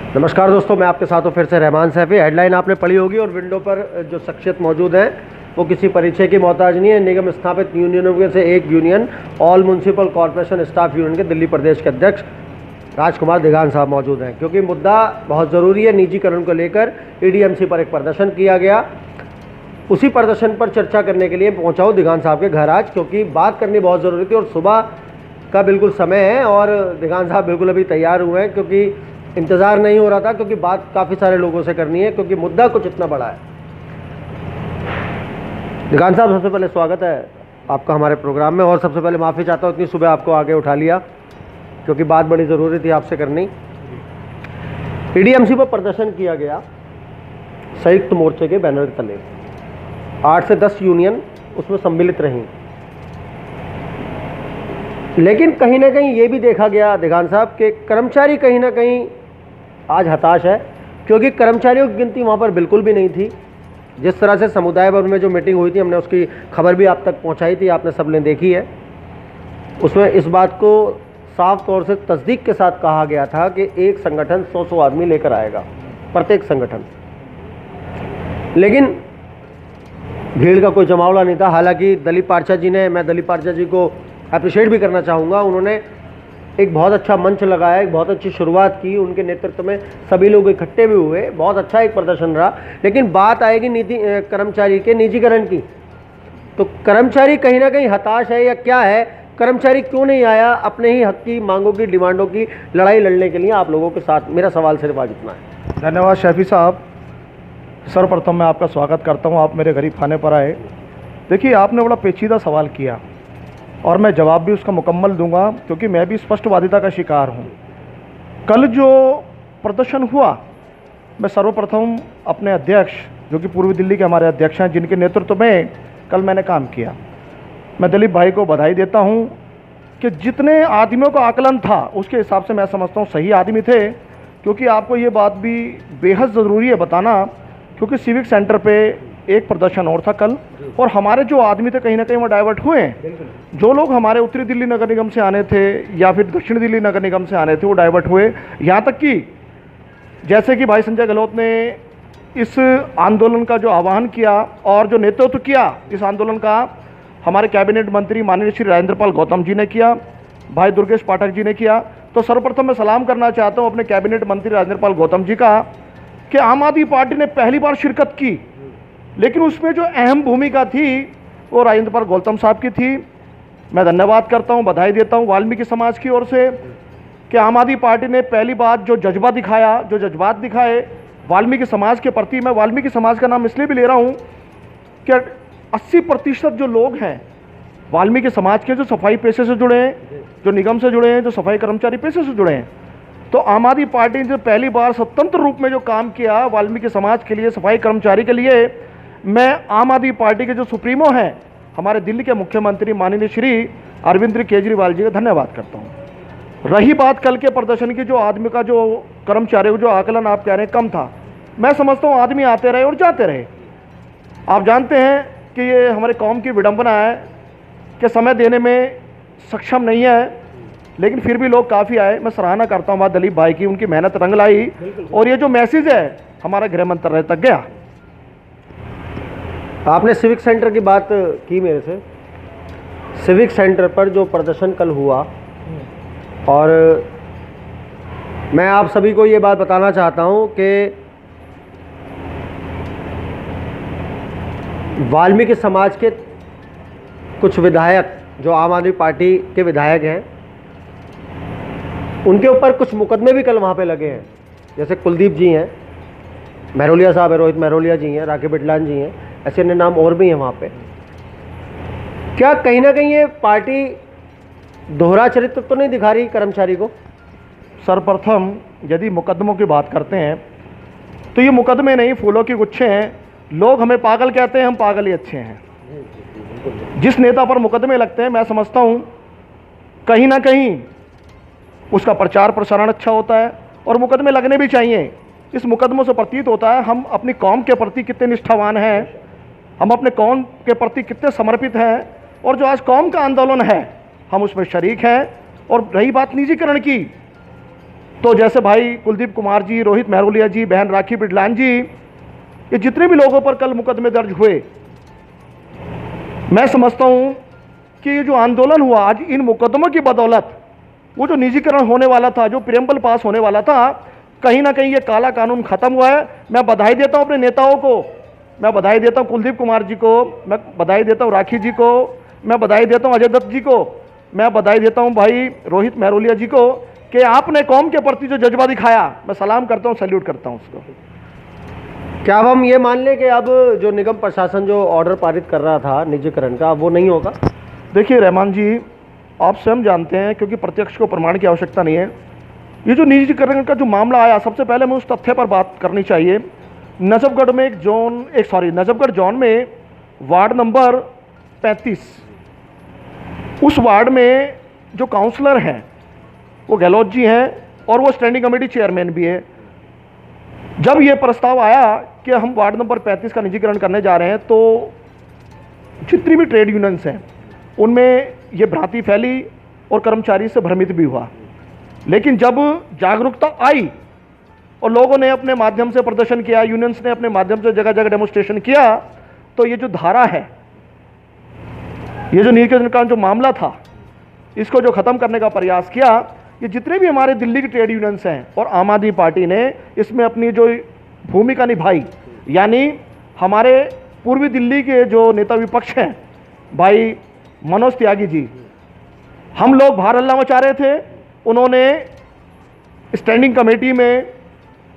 नमस्कार दोस्तों, मैं आपके साथ हूँ फिर से रहमान सैफी। हेडलाइन आपने पढ़ी होगी और विंडो पर जो शख्सियत मौजूद है वो किसी परिचय की मोहताज नहीं है। निगम स्थापित यूनियनों में से एक union all municipal corporation staff union के दिल्ली प्रदेश के अध्यक्ष राजकुमार दिघान साहब मौजूद हैं, क्योंकि मुद्दा बहुत ज़रूरी है। निजीकरण को लेकर ईडीएमसी पर एक प्रदर्शन किया गया, उसी प्रदर्शन पर चर्चा करने के लिए पहुँचा हूँ दिघान साहब के घर आज, क्योंकि बात करनी बहुत ज़रूरी थी और सुबह का बिल्कुल समय है और दिघान साहब बिल्कुल अभी तैयार हुए हैं, क्योंकि इंतज़ार नहीं हो रहा था, क्योंकि बात काफ़ी सारे लोगों से करनी है, क्योंकि मुद्दा कुछ इतना बड़ा है। दिघान साहब, सबसे पहले स्वागत है आपका हमारे प्रोग्राम में, और सबसे पहले माफ़ी चाहता हूँ इतनी सुबह आपको आगे उठा लिया, क्योंकि बात बड़ी ज़रूरी थी आपसे करनी। ईडीएमसी पर प्रदर्शन किया गया संयुक्त मोर्चे के बैनर तले, 8 से 10 यूनियन उसमें सम्मिलित रहीं, लेकिन कहीं ना कहीं ये भी देखा गया दिघान साहब के कर्मचारी कहीं ना कहीं आज हताश है, क्योंकि कर्मचारियों की गिनती वहाँ पर बिल्कुल भी नहीं थी। जिस तरह से समुदाय भवन में जो मीटिंग हुई थी, हमने उसकी खबर भी आप तक पहुँचाई थी, आपने सबने देखी है। उसमें इस बात को साफ तौर से तस्दीक के साथ कहा गया था कि एक संगठन 100 आदमी लेकर आएगा, प्रत्येक संगठन, लेकिन भीड़ का कोई जमावड़ा नहीं था। हालांकि दलीप पारचा जी ने, मैं दलीप पारचा जी को अप्रिशिएट भी करना चाहूँगा, उन्होंने एक बहुत अच्छा मंच लगाया, एक बहुत अच्छी शुरुआत की, उनके नेतृत्व में सभी लोग इकट्ठे भी हुए, बहुत अच्छा एक प्रदर्शन रहा। लेकिन बात आएगी कर्मचारी के निजीकरण की, तो कर्मचारी कहीं ना कहीं हताश है या क्या है? कर्मचारी क्यों नहीं आया अपने ही हक की मांगों की, डिमांडों की लड़ाई लड़ने के लिए आप लोगों के साथ? मेरा सवाल सिर्फ आज इतना है। धन्यवाद शैफी साहब। सर्वप्रथम मैं आपका स्वागत करता हूं, आप मेरे गरीब खाने पर आए। देखिए, आपने बड़ा पेचीदा सवाल किया और मैं जवाब भी उसका मुकम्मल दूंगा, क्योंकि मैं भी स्पष्टवादिता का शिकार हूं। कल जो प्रदर्शन हुआ, मैं सर्वप्रथम अपने अध्यक्ष, जो कि पूर्वी दिल्ली के हमारे अध्यक्ष हैं, जिनके नेतृत्व में कल मैंने काम किया, मैं दिलीप भाई को बधाई देता हूं कि जितने आदमियों का आकलन था उसके हिसाब से मैं समझता हूं सही आदमी थे। क्योंकि आपको ये बात भी बेहद ज़रूरी है बताना, क्योंकि सिविक सेंटर पे एक प्रदर्शन और था कल, और हमारे जो आदमी थे कहीं ना कहीं वो डाइवर्ट हुए हैं। जो लोग हमारे उत्तरी दिल्ली नगर निगम से आने थे या फिर दक्षिण दिल्ली नगर निगम से आने थे, वो डाइवर्ट हुए। यहाँ तक कि जैसे कि भाई संजय गहलोत ने इस आंदोलन का जो आह्वान किया और जो नेतृत्व किया इस आंदोलन का, हमारे कैबिनेट मंत्री माननीय श्री राजेंद्रपाल गौतम जी ने किया, भाई दुर्गेश पाठक जी ने किया। तो सर्वप्रथम मैं सलाम करना चाहता हूँ अपने कैबिनेट मंत्री राजेंद्रपाल गौतम जी का, कि आम आदमी पार्टी ने पहली बार शिरकत की, लेकिन उसमें जो अहम भूमिका थी वो राजेंद्रपाल गौतम साहब की थी। मैं धन्यवाद करता हूँ, बधाई देता हूँ वाल्मीकि समाज की ओर से, कि आम आदमी पार्टी ने पहली बार जो जज्बा दिखाया, जो जज्बात दिखाए वाल्मीकि समाज के प्रति। मैं वाल्मीकि समाज का नाम इसलिए भी ले रहा हूँ कि 80% जो लोग हैं वाल्मीकि समाज के, जो सफाई पेशे से जुड़े हैं, जो निगम से जुड़े हैं, जो सफाई कर्मचारी पेशे से जुड़े हैं। तो आम आदमी पार्टी ने पहली बार स्वतंत्र रूप में जो काम किया वाल्मीकि समाज के लिए, सफाई कर्मचारी के लिए, मैं आम आदमी पार्टी के जो सुप्रीमो हैं हमारे दिल्ली के मुख्यमंत्री माननीय श्री अरविंद केजरीवाल जी का धन्यवाद करता हूं। रही बात कल के प्रदर्शन की, जो आदमी का, जो कर्मचारियों का जो आकलन आप कह रहे हैं कम था, मैं समझता हूं आदमी आते रहे और जाते रहे। आप जानते हैं कि ये हमारे कौम की विडंबना है कि समय देने में सक्षम नहीं है, लेकिन फिर भी लोग काफ़ी आए। मैं सराहना करता हूँ बात दलीप भाई की, उनकी मेहनत रंग लाई और ये जो मैसेज है हमारा गृह मंत्रालय तक गया। आपने सिविक सेंटर की बात की मेरे से। सिविक सेंटर पर जो प्रदर्शन कल हुआ, और मैं आप सभी को ये बात बताना चाहता हूँ कि वाल्मीकि समाज के कुछ विधायक, जो आम आदमी पार्टी के विधायक हैं, उनके ऊपर कुछ मुकदमे भी कल वहाँ पे लगे हैं। जैसे कुलदीप जी हैं, महरोलिया साहब है, रोहित महरोलिया जी हैं, राकेश बिटलान जी हैं, ऐसे अन्य नाम और भी हैं वहाँ पे। क्या कहीं ना कहीं ये पार्टी दोहरा चरित्र तो नहीं दिखा रही कर्मचारी को? सर्वप्रथम यदि मुकदमों की बात करते हैं तो ये मुकदमे नहीं, फूलों के गुच्छे हैं। लोग हमें पागल कहते हैं, हम पागल ही अच्छे हैं। जिस नेता पर मुकदमे लगते हैं, मैं समझता हूँ कहीं ना कहीं उसका प्रचार प्रसारण अच्छा होता है और मुकदमे लगने भी चाहिए। इस मुकदमों से प्रतीत होता है हम अपनी कौम के प्रति कितने निष्ठावान हैं, हम अपने कौम के प्रति कितने समर्पित हैं, और जो आज कौम का आंदोलन है हम उसमें शरीक हैं। और रही बात निजीकरण की, तो जैसे भाई कुलदीप कुमार जी, रोहित मेहरोलिया जी, बहन राखी बिडलान जी, ये जितने भी लोगों पर कल मुकदमे दर्ज हुए, मैं समझता हूं कि ये जो आंदोलन हुआ आज इन मुकदमों की बदौलत, वो जो निजीकरण होने वाला था, जो प्रियम्बल पास होने वाला था, कहीं ना कहीं ये काला कानून खत्म हुआ है। मैं बधाई देता हूं अपने नेताओं को, मैं बधाई देता हूं कुलदीप कुमार जी को, मैं बधाई देता हूं राखी जी को, मैं बधाई देता हूं अजय दत्त जी को, मैं बधाई देता हूं भाई रोहित मेहरोलिया जी को कि आपने कौम के प्रति जो जज्बा दिखाया, मैं सलाम करता हूं, सैल्यूट करता हूं उसको। क्या अब हम ये मान लें कि अब जो निगम प्रशासन जो ऑर्डर पारित कर रहा था निजीकरण का, वो नहीं होगा? देखिए रहमान जी, आप स्वयं जानते हैं, क्योंकि प्रत्यक्ष को प्रमाण की आवश्यकता नहीं है, ये जो निजीकरण का जो मामला आया, सबसे पहले मैं उस तथ्य पर बात करनी चाहिए। नजफगढ़ में नजफगढ़ जोन में वार्ड नंबर 35, उस वार्ड में जो काउंसलर हैं वो गहलोत जी हैं और वो स्टैंडिंग कमेटी चेयरमैन भी है। जब ये प्रस्ताव आया कि हम वार्ड नंबर 35 का निजीकरण करने जा रहे हैं, तो जितनी भी ट्रेड यूनियंस हैं उनमें ये भ्रांति फैली और कर्मचारी से भ्रमित भी हुआ। लेकिन जब जागरूकता आई और लोगों ने अपने माध्यम से प्रदर्शन किया, यूनियंस ने अपने माध्यम से जगह जगह डेमोन्स्ट्रेशन किया, तो ये जो धारा है, ये जो निजीकरण का जो मामला था, इसको जो ख़त्म करने का प्रयास किया, ये जितने भी हमारे दिल्ली की ट्रेड यूनियंस हैं और आम आदमी पार्टी ने इसमें अपनी जो भूमिका निभाई, यानी हमारे पूर्वी दिल्ली के जो नेता विपक्ष हैं भाई मनोज त्यागी जी, हम लोग बाहर हल्ला मचा रहे थे, उन्होंने स्टैंडिंग कमेटी में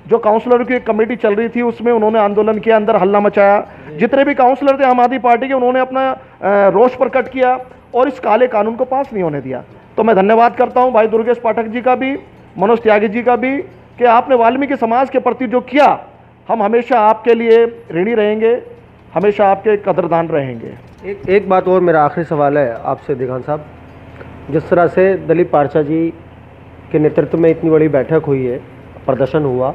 जो काउंसलर की कमेटी चल रही थी उसमें उन्होंने आंदोलन किया, अंदर हल्ला मचाया। जितने भी काउंसलर थे आम आदमी पार्टी के, उन्होंने अपना रोष प्रकट किया और इस काले कानून को पास नहीं होने दिया। तो मैं धन्यवाद करता हूं भाई दुर्गेश पाठक जी का भी, मनोज त्यागी जी का भी, कि आपने वाल्मीकि समाज के प्रति जो किया, हम हमेशा आपके लिए ऋणी रहेंगे, हमेशा आपके कदरदान रहेंगे। एक बात और, मेरा आखिरी सवाल है आपसे दिगान साहब, जिस तरह से दिलीप पारचा जी के नेतृत्व में इतनी बड़ी बैठक हुई है, प्रदर्शन हुआ,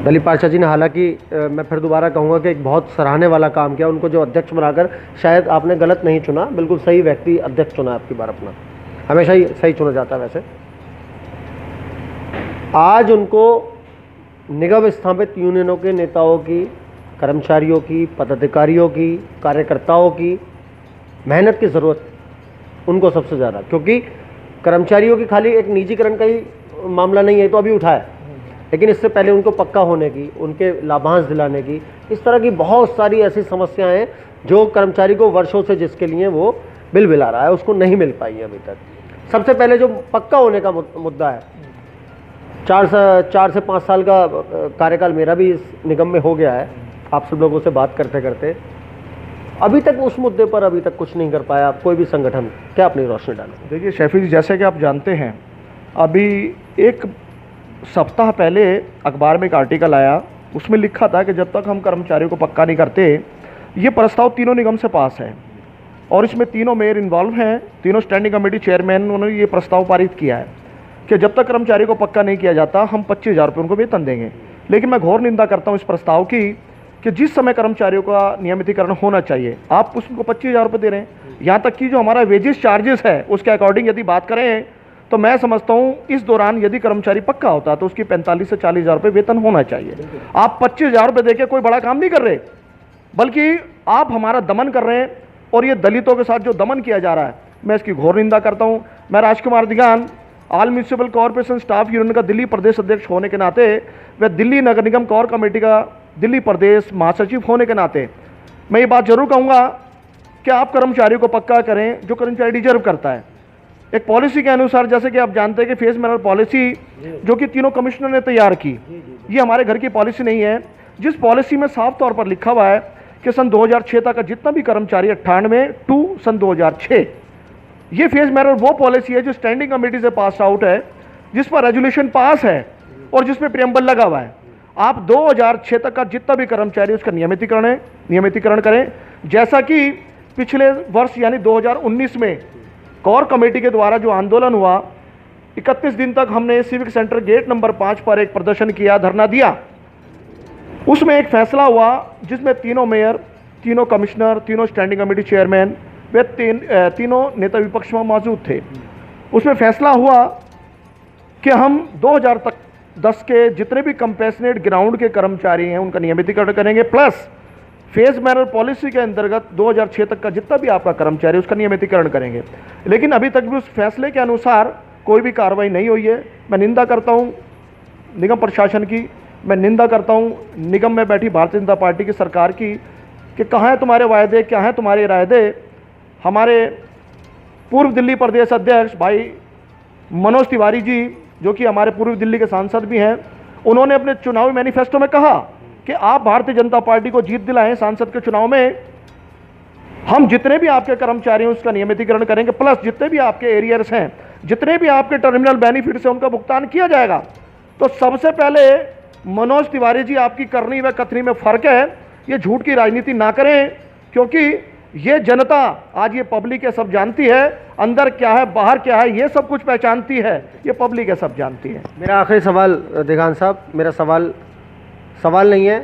दिलीप पारचा जी ने हालांकि मैं फिर दोबारा कहूँगा कि एक बहुत सराहने वाला काम किया, उनको जो अध्यक्ष बनाकर शायद आपने गलत नहीं चुना, बिल्कुल सही व्यक्ति अध्यक्ष चुना आपकी बार, अपना हमेशा ही सही चुना जाता है। वैसे आज उनको निगम स्थापित यूनियनों के नेताओं की, कर्मचारियों की, पदाधिकारियों की, कार्यकर्ताओं की मेहनत की ज़रूरत उनको सबसे ज़्यादा, क्योंकि कर्मचारियों की खाली एक निजीकरण का ही मामला नहीं है, तो अभी उठा है, लेकिन इससे पहले उनको पक्का होने की, उनके लाभांश दिलाने की, इस तरह की बहुत सारी ऐसी समस्याएं हैं जो कर्मचारी को वर्षों से जिसके लिए वो बिल बिला रहा है, उसको नहीं मिल पाई है अभी तक। सबसे पहले जो पक्का होने का मुद्दा है, 4 से 5 साल का कार्यकाल मेरा भी इस निगम में हो गया है, आप सब लोगों से बात करते करते, अभी तक उस मुद्दे पर अभी तक कुछ नहीं कर पाया कोई भी संगठन। क्या अपनी रोशनी डालें? देखिए शैफी जी, जैसे कि आप जानते हैं, अभी एक सप्ताह पहले अखबार में एक आर्टिकल आया, उसमें लिखा था कि जब तक हम कर्मचारियों को पक्का नहीं करते, ये प्रस्ताव तीनों निगम से पास है और इसमें तीनों मेयर इन्वॉल्व हैं, तीनों स्टैंडिंग कमेटी चेयरमैन, उन्होंने ये प्रस्ताव पारित किया है कि जब तक कर्मचारी को पक्का नहीं किया जाता हम 25,000 रुपये उनको वेतन देंगे। लेकिन मैं घोर निंदा करता हूँ इस प्रस्ताव की कि जिस समय कर्मचारियों का नियमितीकरण होना चाहिए, आप उसको 25,000 रुपये दे रहे हैं। यहाँ तक कि जो हमारा वेजेस चार्जेस है उसके अकॉर्डिंग यदि बात करें तो मैं समझता हूँ इस दौरान यदि कर्मचारी पक्का होता तो उसकी 45 से 40,000 रुपये वेतन होना चाहिए। आप 25,000 रुपये देके कोई बड़ा काम नहीं कर रहे, बल्कि आप हमारा दमन कर रहे हैं और ये दलितों के साथ जो दमन किया जा रहा है, मैं इसकी घोर निंदा करता हूँ। मैं Rajkumar Digan, all municipal corporation staff union का दिल्ली प्रदेश अध्यक्ष होने के नाते, व दिल्ली नगर निगम कोर कमेटी का दिल्ली प्रदेश महासचिव होने के नाते मैं ये बात जरूर कहूँगा कि आप कर्मचारियों को पक्का करें जो कर्मचारी डिजर्व करता है। एक पॉलिसी के अनुसार, जैसे कि आप जानते हैं कि फेज मैनर पॉलिसी जो कि तीनों कमिश्नर ने तैयार की, ये हमारे घर की पॉलिसी नहीं है, जिस पॉलिसी में साफ तौर पर लिखा हुआ है कि सन 2006 तक का जितना भी कर्मचारी 98 टू सन 2006, ये फेज मैनर वो पॉलिसी है जो स्टैंडिंग कमेटी से पास आउट है, जिस पर रेजोल्यूशन पास है और जिसमें प्रियम्बल लगा हुआ है। आप 2006 तक का जितना भी कर्मचारी उसका नियमितीकरण करें, जैसा कि पिछले वर्ष यानी 2019 में कोर कमेटी के द्वारा जो आंदोलन हुआ, 31 दिन तक हमने सिविक सेंटर गेट नंबर 5 पर एक प्रदर्शन किया, धरना दिया। उसमें एक फैसला हुआ जिसमें तीनों मेयर, तीनों कमिश्नर, तीनों स्टैंडिंग कमेटी चेयरमैन वे तीनों नेता विपक्ष में मौजूद थे। उसमें फैसला हुआ कि हम 2010 के जितने भी कंपेशनेट ग्राउंड के कर्मचारी हैं उनका नियमितीकरण करेंगे, प्लस फेज मैनर पॉलिसी के अंतर्गत 2006 तक का जितना भी आपका कर्मचारी उसका नियमितीकरण करेंगे। लेकिन अभी तक भी उस फैसले के अनुसार कोई भी कार्रवाई नहीं हुई है। मैं निंदा करता हूं निगम प्रशासन की, मैं निंदा करता हूं निगम में बैठी भारतीय जनता पार्टी की सरकार की कि कहाँ हैं तुम्हारे वायदे, क्या हैं तुम्हारे इरादे। हमारे पूर्व दिल्ली प्रदेश अध्यक्ष भाई मनोज तिवारी जी, जो कि हमारे पूर्व दिल्ली के सांसद भी हैं, उन्होंने अपने चुनावी मैनिफेस्टो में कहा कि आप भारतीय जनता पार्टी को जीत दिलाएं सांसद के चुनाव में, हम जितने भी आपके कर्मचारी हैं उसका नियमितीकरण करेंगे, प्लस जितने भी आपके एरियर्स हैं, जितने भी आपके टर्मिनल बेनिफिट्स हैं उनका भुगतान किया जाएगा। तो सबसे पहले मनोज तिवारी जी, आपकी करनी व कथनी में फर्क है। ये झूठ की राजनीति ना करें, क्योंकि ये जनता आज ये पब्लिक है सब जानती है, अंदर क्या है बाहर क्या है ये सब कुछ पहचानती है, ये पब्लिक है सब जानती है। मेरा आखिरी सवाल देगान साहब, मेरा सवाल नहीं है,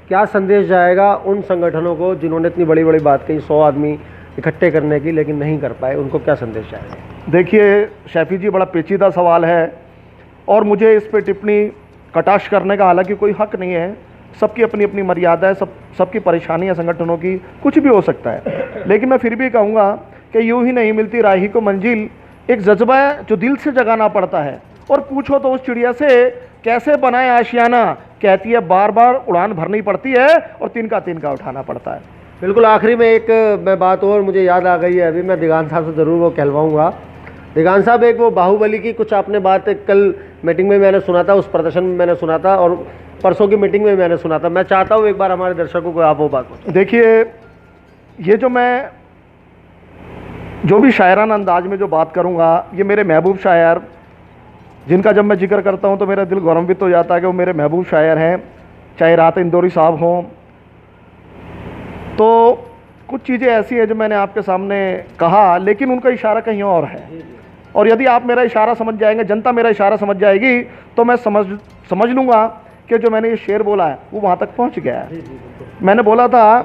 क्या संदेश जाएगा उन संगठनों को जिन्होंने इतनी बड़ी बड़ी बात कही, 100 आदमी इकट्ठे करने की, लेकिन नहीं कर पाए, उनको क्या संदेश जाएगा? देखिए शैफी जी, बड़ा पेचीदा सवाल है और मुझे इस पर टिप्पणी कटाक्ष करने का हालांकि कोई हक नहीं है। सबकी अपनी अपनी मर्यादा है, सबकी परेशानी है, संगठनों की कुछ भी हो सकता है। लेकिन मैं फिर भी कहूँगा कि यूं ही नहीं मिलती राही को मंजिल, एक जज्बा है जो दिल से जगाना पड़ता है। और पूछो तो उस चिड़िया से कैसे बनाए आशियाना, कहती है बार बार उड़ान भरनी पड़ती है और तिनका तिनका उठाना पड़ता है। बिल्कुल आखिरी में एक मैं बात और मुझे याद आ गई है, अभी मैं देगान साहब से ज़रूर वो कहलवाऊँगा। देगान साहब, एक वो बाहुबली की कुछ आपने बात कल मीटिंग में मैंने सुना था, उस प्रदर्शन में मैंने सुना था और परसों की मीटिंग में मैंने सुना था। मैं चाहता हूँ एक बार हमारे दर्शकों को आप वो बात बताएं। देखिए, ये जो भी शायराना अंदाज में जो बात करूँगा, ये मेरे महबूब शायर, जिनका जब मैं जिक्र करता हूँ तो मेरा दिल गौरवित हो जाता है कि वो मेरे महबूब शायर हैं, चाहे राहत इंदौरी साहब हों। तो कुछ चीज़ें ऐसी हैं जो मैंने आपके सामने कहा, लेकिन उनका इशारा कहीं और है। और यदि आप मेरा इशारा समझ जाएंगे, जनता मेरा इशारा समझ जाएगी, तो मैं समझ लूँगा कि जो मैंने ये शेर बोला है वो वहाँ तक पहुँच गया है। मैंने बोला था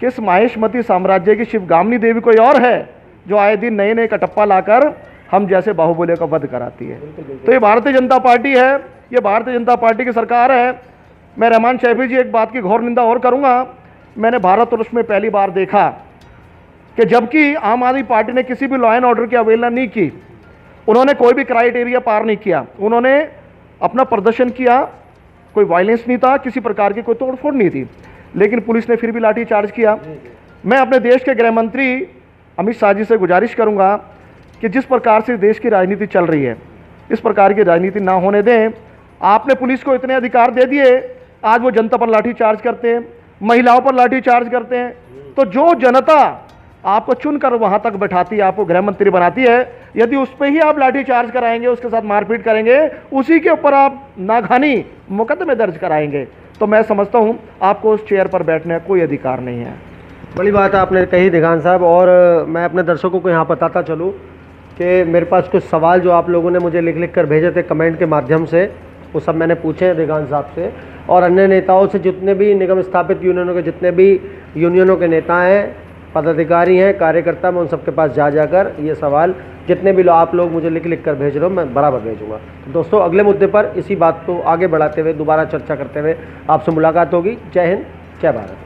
कि इस माहेशमती साम्राज्य की शिवगामिनी देवी कोई और है, जो आए दिन नए नए कटप्पा लाकर हम जैसे बाहुबलियों का वध कराती है। तो ये भारतीय जनता पार्टी है, ये भारतीय जनता पार्टी की सरकार है। मैं रहमान शैफी जी, एक बात की घोर निंदा और करूँगा। मैंने भारत वर्ष में पहली बार देखा कि जबकि आम आदमी पार्टी ने किसी भी लॉ एंड ऑर्डर की अवहेलना नहीं की, उन्होंने कोई भी क्राइटेरिया पार नहीं किया, उन्होंने अपना प्रदर्शन किया, कोई वायलेंस नहीं था, किसी प्रकार की कोई तोड़फोड़ नहीं थी, लेकिन पुलिस ने फिर भी लाठी चार्ज किया। मैं अपने देश के गृह मंत्री अमित शाह जी से गुजारिश करूंगा कि जिस प्रकार से देश की राजनीति चल रही है, इस प्रकार की राजनीति ना होने दें। आपने पुलिस को इतने अधिकार दे दिए, आज वो जनता पर लाठी चार्ज करते हैं, महिलाओं पर लाठी चार्ज करते हैं। तो जो जनता आपको चुनकर वहां तक बैठाती है, आपको गृह मंत्री बनाती है, यदि उस पर ही आप लाठी चार्ज कराएंगे, उसके साथ मारपीट करेंगे, उसी के ऊपर आप नाघानी मुकदमे दर्ज कराएंगे, तो मैं समझता हूं आपको उस चेयर पर बैठने का कोई अधिकार नहीं है। बड़ी बात आपने कही देगान साहब। और मैं अपने दर्शकों को यहाँ बताता चलूँ कि मेरे पास कुछ सवाल जो आप लोगों ने मुझे लिख कर भेजे थे कमेंट के माध्यम से, वो सब मैंने पूछे हैं देगान साहब से और अन्य नेताओं से, जितने भी निगम स्थापित यूनियनों के जितने भी यूनियनों के नेता हैं, पदाधिकारी हैं, कार्यकर्ता, मैं उन सबके पास जाकर ये सवाल जितने भी आप लोग मुझे लिख कर भेज रहे हो मैं बराबर भेजूँगा। तो दोस्तों, अगले मुद्दे पर इसी बात को आगे बढ़ाते हुए दोबारा चर्चा करते हुए आपसे मुलाकात होगी। जय हिंद, जय भारत।